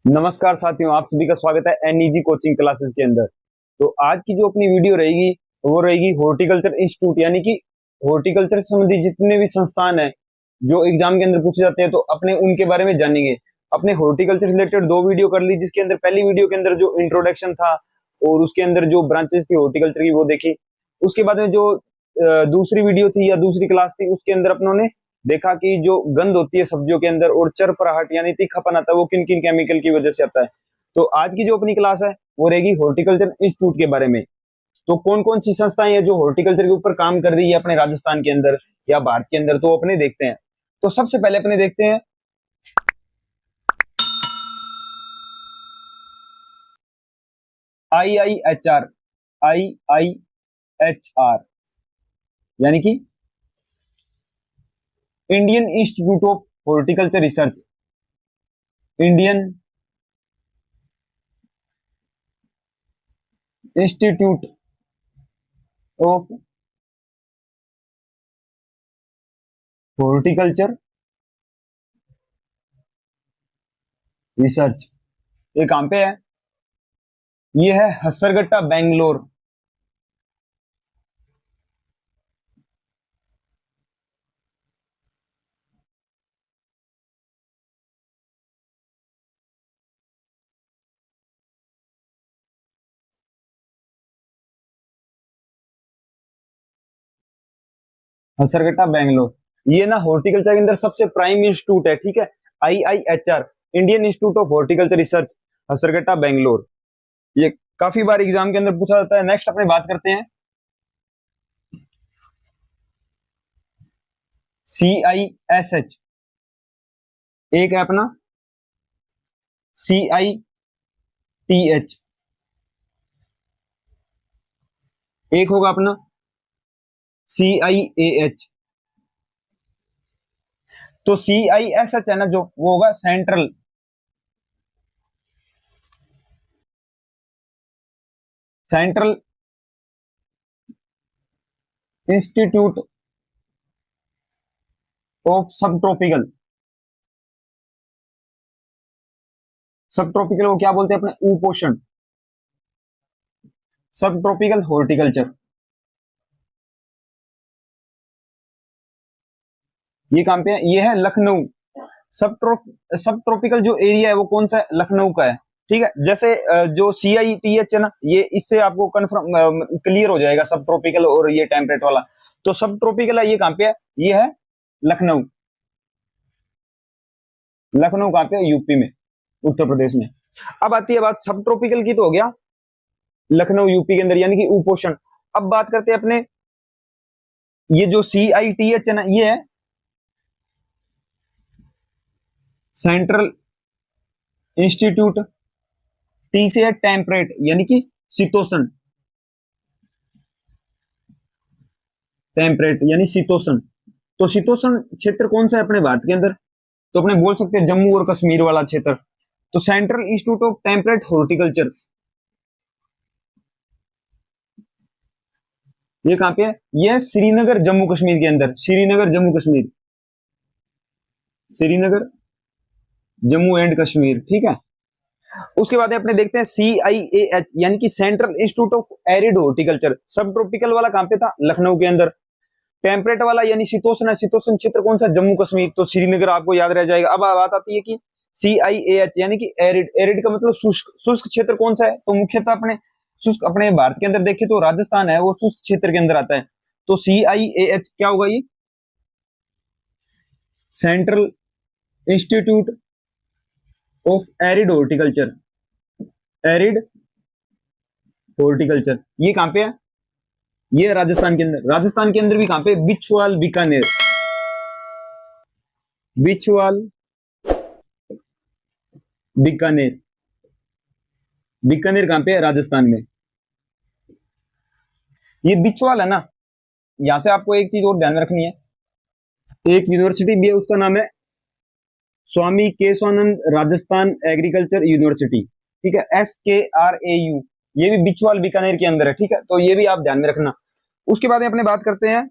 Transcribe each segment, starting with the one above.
नमस्कार साथियों, आप सभी का स्वागत है एनईजी कोचिंग क्लासेस के अंदर। तो आज की जो अपनी वीडियो रहेगी वो रहेगी हॉर्टिकल्चर इंस्टीट्यूट, यानी कि हॉर्टिकल्चर से संबंधित जितने भी संस्थान है जो एग्जाम के अंदर पूछे जाते हैं, तो अपने उनके बारे में जानेंगे। अपने हॉर्टिकल्चर रिलेटेड दो वीडियो कर ली, जिसके अंदर पहली वीडियो के अंदर जो इंट्रोडक्शन था और उसके अंदर जो ब्रांचेस थी हॉर्टिकल्चर की वो देखी। उसके बाद में जो दूसरी वीडियो थी या दूसरी क्लास थी, उसके अंदर अपनों ने देखा कि जो गंध होती है सब्जियों के अंदर और चरपराहट यानी तीखापन आता है वो किन किन केमिकल की वजह से आता है। तो आज की जो अपनी क्लास है वो रहेगी हॉर्टिकल्चर इंस्टीट्यूट के बारे में। तो कौन कौन सी संस्थाएं हैं जो हॉर्टिकल्चर के ऊपर काम कर रही है अपने राजस्थान के अंदर या भारत के अंदर, तो अपने देखते हैं। तो सबसे पहले अपने देखते हैं IIHR। IIHR यानी कि Indian Institute of Horticulture research. Indian Institute of Horticulture research. ये कहां पे है? ये है हसरगट्टा, बेंगलोर। हसरगट्टा, बेंगलोर। ये ना हॉर्टिकल्चर के अंदर सबसे प्राइम इंस्टीट्यूट है, ठीक है। IIHR, Indian Institute of Horticulture Research, Hesaraghatta, Bangalore. ये काफी बार एग्जाम के अंदर पूछा जाता है। नेक्स्ट अपने बात करते हैं CISH। एक है अपना CITH, एक होगा अपना CIAH। तो CISH है ना जो, वो होगा सेंट्रल सेंट्रल इंस्टीट्यूट ऑफ सब ट्रॉपिकल। सब ट्रॉपिकल को क्या बोलते हैं अपने? उपोषण। सब ट्रॉपिकल हॉर्टिकल्चर। ये कहां पे है? ये है लखनऊ। सब ट्रॉपिकल जो एरिया है वो कौन सा है? लखनऊ का है, ठीक है। जैसे जो CITH है ना, ये इससे आपको कंफर्म क्लियर हो जाएगा सब ट्रॉपिकल और ये टेम्परेट वाला। तो सब ट्रॉपिकल है, ये कहां पे है? ये है लखनऊ। लखनऊ कहां पे है? यूपी में, उत्तर प्रदेश में। अब आती है बात सब ट्रॉपिकल की, तो हो गया लखनऊ यूपी के अंदर यानी कि उपोषण। अब बात करते हैं अपने, ये जो CITH है ना, ये है सेंट्रल इंस्टीट्यूट। टी से है टेम्परेट यानी कि शीतोष्ण। टेम्परेट यानी शीतोष्ण। तो शीतोष्ण क्षेत्र कौन सा है अपने भारत के अंदर? तो अपने बोल सकते हैं जम्मू और कश्मीर वाला क्षेत्र। तो central institute of temperate horticulture, ये कहां पे है? ये श्रीनगर, जम्मू कश्मीर के अंदर। श्रीनगर, जम्मू कश्मीर। श्रीनगर, जम्मू एंड कश्मीर, ठीक है। उसके बाद अपने देखते हैं CIAH यानी कि central institute of arid horticulture. सब ट्रॉपिकल वाला कहां पे था? लखनऊ के अंदर। टेम्परेट वाला यानी शीतोष्ण है, शीतोष्ण क्षेत्र कौन सा? जम्मू कश्मीर। तो श्रीनगर आपको याद रह जाएगा। अब बात आती है कि CIAH यानी कि एरिड। एरिड का मतलब शुष्क। शुष्क क्षेत्र कौन सा है? तो मुख्यतः अपने शुष्क, अपने भारत के अंदर देखें तो राजस्थान है, वो शुष्क क्षेत्र के अंदर आता है। तो CIAH क्या होगा? ये central institute of arid horticulture. Arid horticulture, ये कहां पे है? ये राजस्थान के अंदर। राजस्थान के अंदर भी कहां पे? बिछवाल, बीकानेर। बिछवाल, बीकानेर। बीकानेर कहां पे है? राजस्थान में। ये बिछवाल है ना, यहां से आपको एक चीज और ध्यान रखनी है। एक यूनिवर्सिटी भी है, उसका नाम है स्वामी केशवानंद राजस्थान एग्रीकल्चर यूनिवर्सिटी, ठीक है। SKRAU। ये भी बिछवाल, बीकानेर के अंदर है, ठीक है। तो ये भी आप ध्यान में रखना। उसके बाद अपने बात करते हैं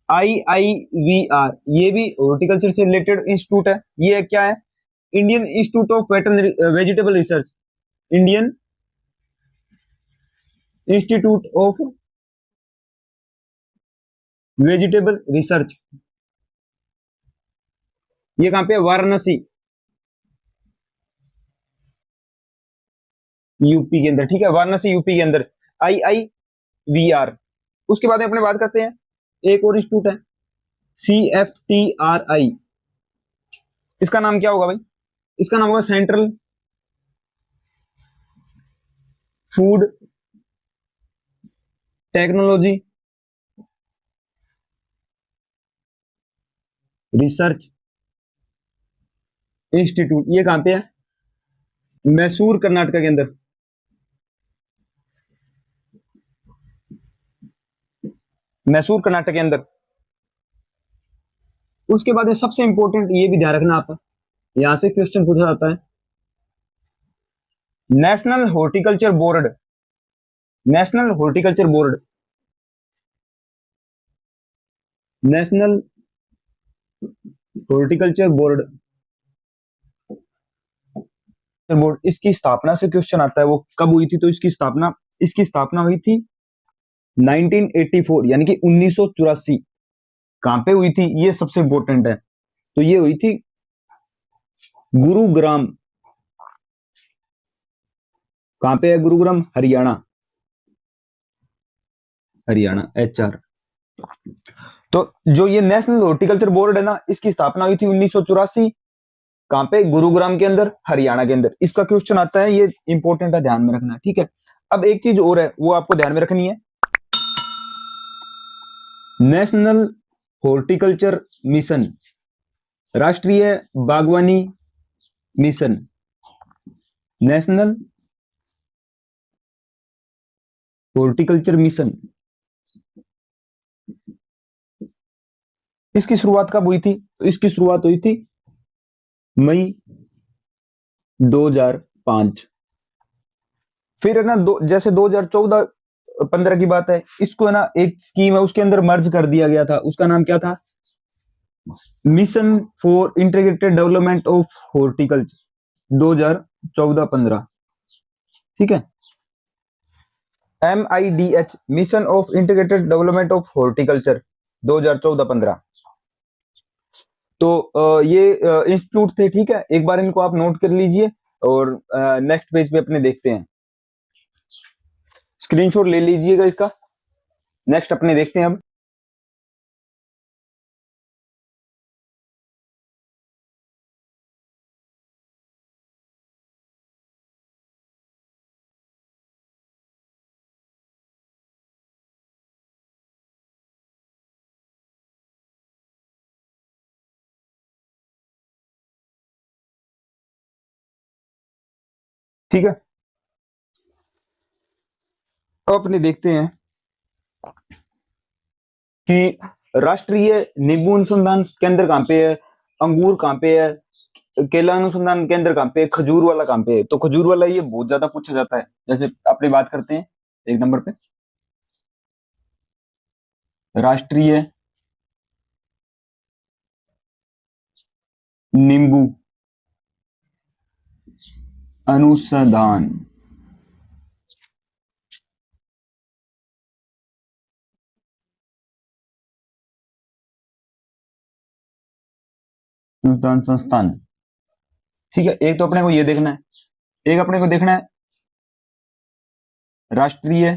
IIVR, ये भी हॉर्टिकल्चर से रिलेटेड इंस्टीट्यूट है। ये क्या है? Indian Institute of vegetable research, Indian Institute of vegetable research. ये कहां पे है? वाराणसी, यूपी के अंदर। ठीक है, वाराणसी यूपी के अंदर, IIVR। उसके बाद अपने बात करते हैं, एक और इंस्टीट्यूट है CFTRI। इसका नाम क्या होगा भाई? इसका नाम होगा central food technology research institute. ये कहां पे है? मैसूर, कर्नाटक के अंदर। मैसूर, कर्नाटक के अंदर। उसके बाद सबसे इंपॉर्टेंट, ये भी ध्यान रखना आप, यहां से क्वेश्चन पूछा जाता है, national horticulture board. National horticulture board, national horticulture board, board, इसकी स्थापना से क्वेश्चन आता है, वो कब हुई थी? तो इसकी स्थापना हुई थी 1984, यानी कि 1984। कहां पे हुई थी? ये सबसे इंपॉर्टेंट है। तो ये हुई थी गुरुग्राम। कहां पे है गुरुग्राम? हरियाणा, हरियाणा, HR। तो जो ये नेशनल हॉर्टिकल्चर बोर्ड है ना, इसकी स्थापना हुई थी 1984। कहां पे? गुरुग्राम के अंदर, हरियाणा के अंदर। इसका क्वेश्चन आता है, ये इंपॉर्टेंट है, ध्यान में रखना। ठीक है, अब एक चीज और है, वो आपको ध्यान में रखनी है। नेशनल हॉर्टिकल्चर मिशन, राष्ट्रीय बागवानी मिशन, नेशनल हॉर्टिकल्चर मिशन, इसकी शुरुआत कब हुई थी? तो इसकी शुरुआत हुई थी मई 2005। फिर है ना, जैसे 2014-15 की बात है, इसको है ना, एक स्कीम है, उसके अंदर मर्ज कर दिया गया था। उसका नाम क्या था? Mission for integrated development of horticulture 2014-15। ठीक है, MIDH, mission of integrated development of horticulture 2014-15। तो ये इंस्टीट्यूट थे। ठीक है, एक बार इनको आप नोट कर लीजिए, और नेक्स्ट पेज पे अपने देखते हैं, स्क्रीनशॉट ले लीजिएगा इसका। नेक्स्ट अपने देखते हैं अब। ठीक है, तो अपने देखते हैं कि राष्ट्रीय नींबू अनुसंधान केंद्र कहाँ पे है, अंगूर कहाँ पे है, केला अनुसंधान केंद्र कहाँ पे है, खजूर वाला कहाँ पे है। तो खजूर वाला ये बहुत ज्यादा पूछा जाता है। जैसे अपनी बात करते हैं, एक नंबर पे राष्ट्रीय नींबू अनुसंधान अनुसंधान संस्थान। ठीक है, एक तो अपने को ये देखना है, एक अपने को देखना है राष्ट्रीय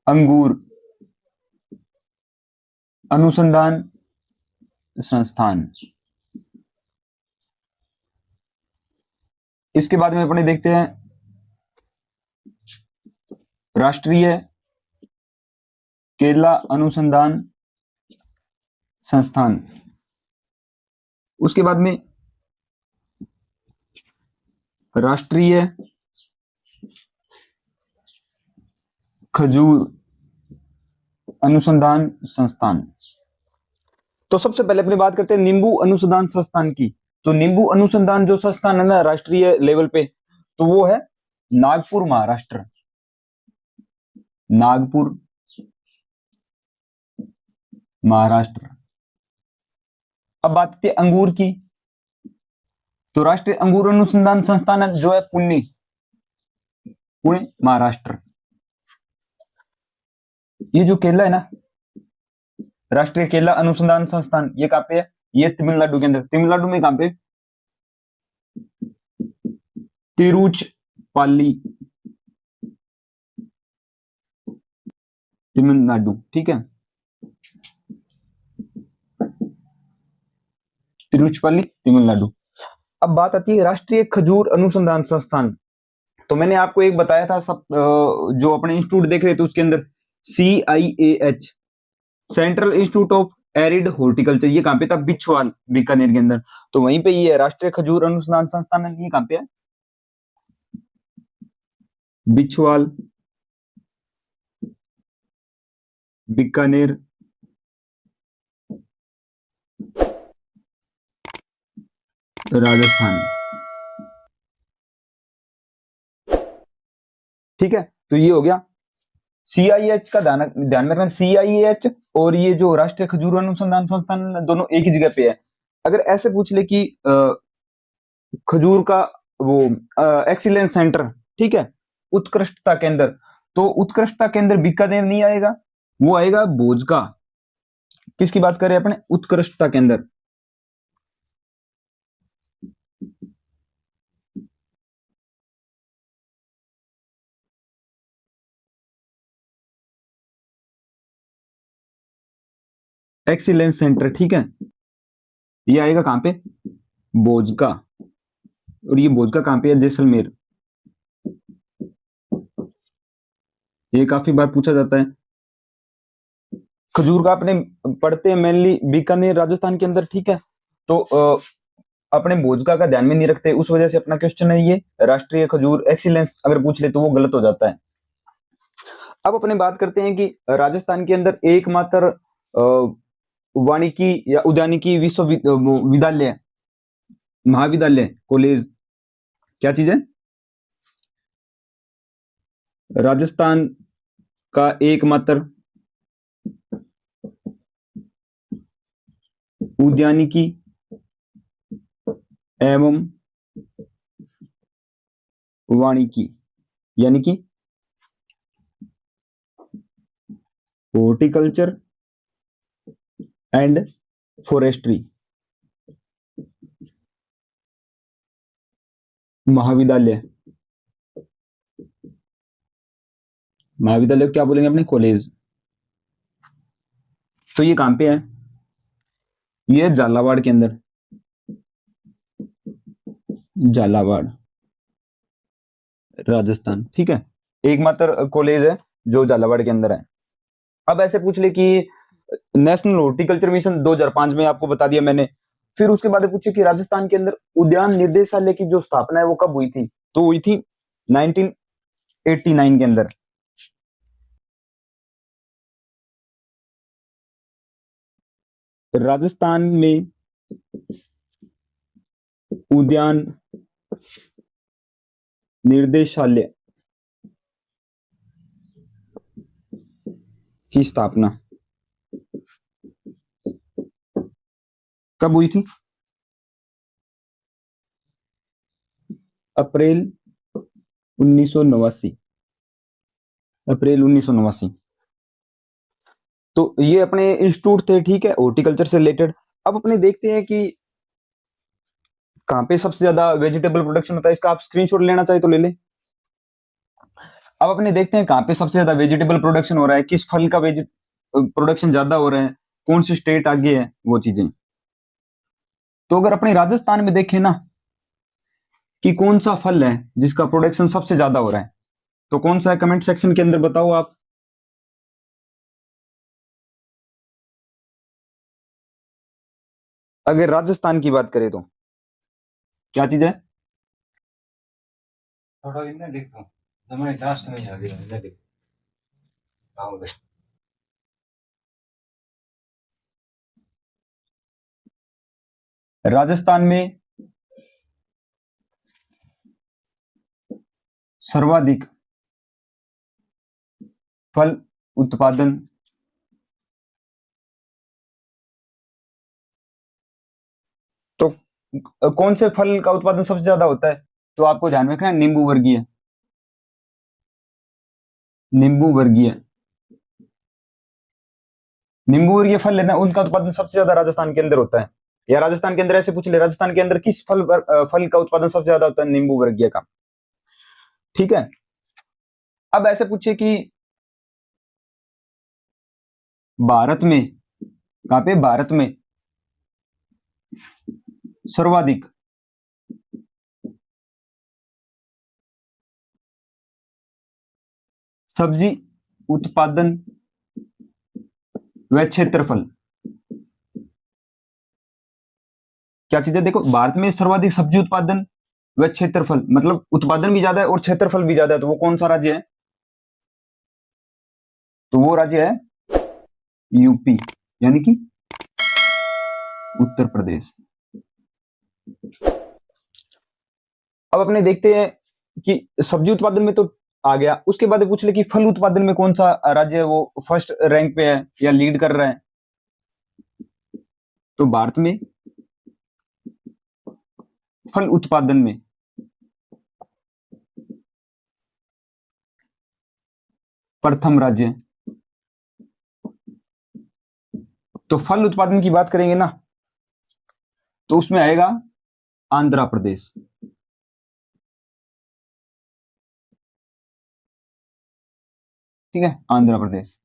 अंगूर अनुसंधान संस्थान। इसके बाद में अपने देखते हैं राष्ट्रीय केला अनुसंधान संस्थान। उसके बाद में राष्ट्रीय खजूर अनुसंधान संस्थान। तो सबसे पहले अपनी बात करते हैं नींबू अनुसंधान संस्थान की। तो नींबू अनुसंधान जो संस्थान है ना राष्ट्रीय लेवल पे, तो वो है नागपुर, महाराष्ट्र, नागपुर महाराष्ट्र। अब बात आती है अंगूर की, तो राष्ट्रीय अंगूर अनुसंधान संस्थान जो है पुणे, पुणे महाराष्ट्र। ये जो केला है ना, राष्ट्रीय केला अनुसंधान संस्थान, ये कहां पे है? ये तमिलनाडु के अंदर। तमिलनाडु में कहां पे? तिरुचपाली, तमिलनाडु, ठीक है, तिरुचपाली तमिलनाडु। अब बात आती है राष्ट्रीय खजूर अनुसंधान संस्थान। तो मैंने आपको एक बताया था, सब जो अपने इंस्टीट्यूट देख रहे थे उसके अंदर, CIAH, central institute of arid horticulture, ये कहां पे था? बिछवाल, बीकानेर के अंदर। तो वहीं पे ये राष्ट्रीय खजूर अनुसंधान संस्थान है, ये कहां पे है? बिछवाल, बीकानेर, राजस्थान, ठीक है। तो ये हो गया CIH का, ध्यान में रखना, CIH और ये जो राष्ट्रीय खजूर अनुसंधान संस्थान दोनों एक ही जगह पे है। अगर ऐसे पूछ ले कि खजूर का वो एक्सीलेंस सेंटर, ठीक है, उत्कृष्टता केंद्र, तो उत्कृष्टता केंद्र बीकानेर नहीं आएगा, वो आएगा भोज का। किसकी बात करें अपने? उत्कृष्टता केंद्र। एक्सीलेंस सेंटर, ठीक है, ये आएगा कहां पे? भोज का। और ये भोज का कहां पे है? जैसलमेर। ये काफी बार पूछा जाता है। खजूर का अपने पढ़ते हैं मेनली बीकानेर राजस्थान के अंदर, ठीक है। तो अपने भोजका का ध्यान में नहीं रखते, उस वजह से अपना क्वेश्चन है ये राष्ट्रीय खजूर एक्सीलेंस अगर पूछ ले तो वो गलत हो जाता है। अब अपने बात करते हैं कि राजस्थान के अंदर एकमात्र वानिकी या उद्यानिकी विश्वविद्यालय, महाविद्यालय, कॉलेज, क्या चीज है? राजस्थान का एकमात्र उद्यानिकी एवं वानिकी, यानी कि हॉर्टिकल्चर एंड फॉरेस्ट्री महाविद्यालय, महाविद्यालय क्या बोलेंगे अपने? कॉलेज। तो ये कहां पे है? ये झालावाड़ के अंदर, झालावाड़, राजस्थान, ठीक है। एकमात्र कॉलेज है जो झालावाड़ के अंदर है। अब ऐसे पूछ ले कि नेशनल हॉर्टिकल्चर मिशन 2005 में, आपको बता दिया मैंने। फिर उसके बाद पूछे कि राजस्थान के अंदर उद्यान निर्देशालय की जो स्थापना है वो कब हुई थी? तो हुई थी 1989 के अंदर। राजस्थान में उद्यान निर्देशालय की स्थापना कब हुई थी? अप्रैल 1989, अप्रैल 1989। तो ये अपने इंस्टीट्यूट थे, ठीक है, हॉर्टिकल्चर से रिलेटेड। अब अपने देखते हैं कि कहां पे सबसे ज्यादा वेजिटेबल प्रोडक्शन होता है। इसका आप स्क्रीनशॉट लेना चाहे तो ले ले। अब अपने देखते हैं कहां पे सबसे ज्यादा वेजिटेबल प्रोडक्शन हो रहा है, किस फल का प्रोडक्शन ज्यादा हो रहा है, कौन सी स्टेट आगे है, वो चीजें। तो अगर अपने राजस्थान में देखें ना कि कौन सा फल है जिसका प्रोडक्शन सबसे ज्यादा हो रहा है, तो कौन सा है? कमेंट सेक्शन के अंदर बताओ आप। अगर राजस्थान की बात करें तो क्या चीज है? थोड़ा इन्हें देखो, समय लास्ट में आ गया, इन्हें देखो, आओ देख। राजस्थान में सर्वाधिक फल उत्पादन तो कौन से फल का उत्पादन सबसे ज्यादा होता है? तो आपको ध्यान में रखना है नींबू वर्गीय, नींबू वर्गीय, नींबू वर्गीय फल लेना, उनका उत्पादन सबसे ज्यादा राजस्थान के अंदर होता है। या राजस्थान के अंदर ऐसे पूछ ले, राजस्थान के अंदर किस फल का उत्पादन सबसे ज्यादा होता है? नींबू वर्गीय का। ठीक है, अब ऐसे पूछे कि भारत में, कहां पे? भारत में सर्वाधिक सब्जी उत्पादन व क्षेत्रफल, क्या चीज है? देखो, भारत में सर्वाधिक सब्जी उत्पादन व क्षेत्रफल, मतलब उत्पादन भी ज्यादा है और क्षेत्रफल भी ज्यादा है, तो वो कौन सा राज्य है? तो वो राज्य है यूपी, यानी कि उत्तर प्रदेश। अब अपने देखते हैं कि सब्जी उत्पादन में तो आ गया, उसके बाद पूछ ले कि फल उत्पादन में कौन सा राज्य है वो फर्स्ट रैंक पे है या लीड कर रहा है? तो भारत में फल उत्पादन में प्रथम राज्य है। तो फल उत्पादन की बात करेंगे ना, तो उसमें आएगा आंध्र प्रदेश। ठीक है, आंध्र प्रदेश।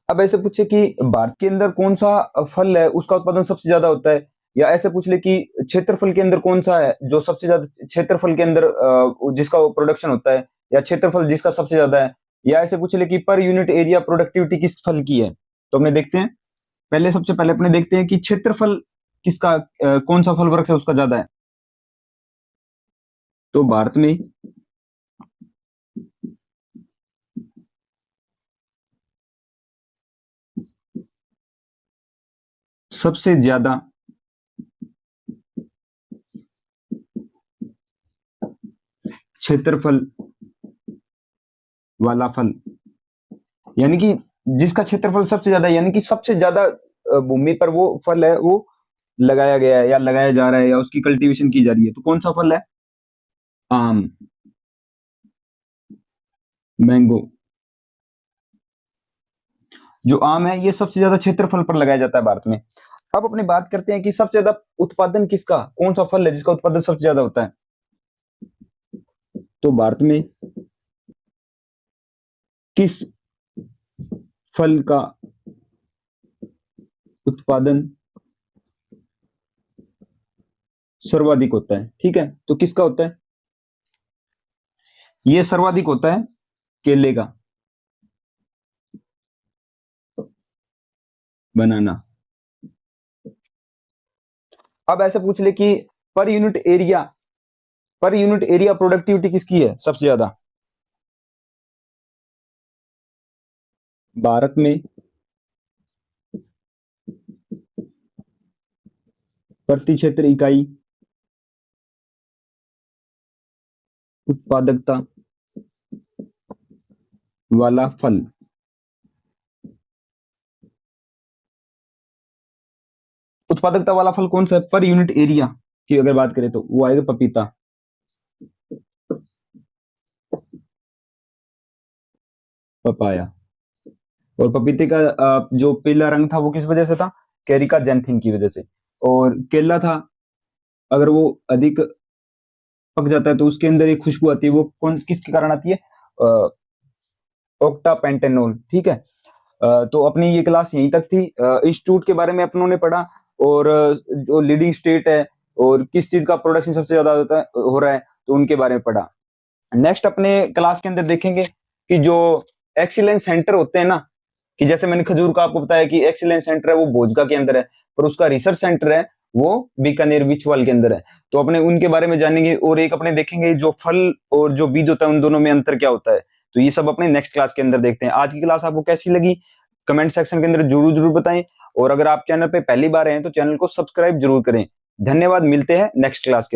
अब ऐसे पूछे कि भारत के अंदर कौन सा फल है उसका उत्पादन सबसे ज्यादा होता है, या ऐसे पूछ ले कि क्षेत्रफल के अंदर कौन सा है जो सबसे ज्यादा क्षेत्रफल के अंदर जिसका प्रोडक्शन होता है, या क्षेत्रफल जिसका सबसे ज्यादा है, या ऐसे पूछ ले कि पर यूनिट एरिया प्रोडक्टिविटी किस फल की है। तो अपने देखते हैं, पहले सबसे पहले अपने देखते हैं कि क्षेत्रफल किसका, कौन सा फल वृक्ष है उसका ज्यादा है। तो भारत में सबसे ज्यादा क्षेत्रफल वाला फल, यानी कि जिसका क्षेत्रफल सबसे ज्यादा है, यानी कि सबसे ज्यादा भूमि पर वो फल है वो लगाया गया है या लगाया जा रहा है या उसकी कल्टीवेशन की जा रही है, तो कौन सा फल है? आम, मैंगो। जो आम है ये सबसे ज्यादा क्षेत्रफल पर लगाया जाता है भारत में। अब अपने बात करते हैं कि सबसे ज्यादा उत्पादन किसका, कौन सा फल है जिसका उत्पादन सबसे ज्यादा होता है? तो भारत में किस फल का उत्पादन सर्वाधिक होता है? ठीक है, तो किसका होता है? ये सर्वाधिक होता है केले का, बनाना। अब ऐसे पूछ ले कि per unit area, per unit area productivity किसकी है सबसे ज्यादा? भारत में प्रति क्षेत्र इकाई उत्पादकता वाला फल, उत्पादकता वाला फल कौन सा है पर यूनिट एरिया की अगर बात करें तो वो आएगा पपीता, पपाया। और पपीते का जो पीला रंग था वो किस वजह से था? कैरिका जैंथिन की वजह से। और केला था, अगर वो अधिक पक जाता है तो उसके अंदर एक खुशबू आती है, वो कौन किसके कारण आती है? ऑक्टापेंटेनोल। ठीक है, तो अपनी ये क्लास यहीं तक थी। इंस्टीट्यूट के बारे में अपनों ने पढ़ा, और जो लीडिंग स्टेट है और किस चीज का प्रोडक्शन सबसे ज्यादा होता है हो रहा है, तो उनके बारे में पढ़ा। नेक्स्ट अपने क्लास के अंदर देखेंगे कि जो एक्सीलेंस सेंटर होते हैं ना, कि जैसे मैंने खजूर का आपको बताया कि एक्सीलेंस सेंटर है वो भोजगा के अंदर है, पर उसका रिसर्च सेंटर है वो बीकानेर बिचवाल के अंदर है। तो अपने उनके बारे में जानेंगे, और एक अपने देखेंगे जो फल और जो बीज होता है उन दोनों में अंतर क्या होता है। तो ये सब अपने नेक्स्ट क्लास के अंदर देखते हैं। आज की क्लास आपको कैसी लगी कमेंट सेक्शन के अंदर जरूर जरूर बताएं, और अगर आप चैनल पे पहली बार हैं तो चैनल को सब्सक्राइब जरूर करें। धन्यवाद, मिलते हैं नेक्स्ट क्लास के अंदर।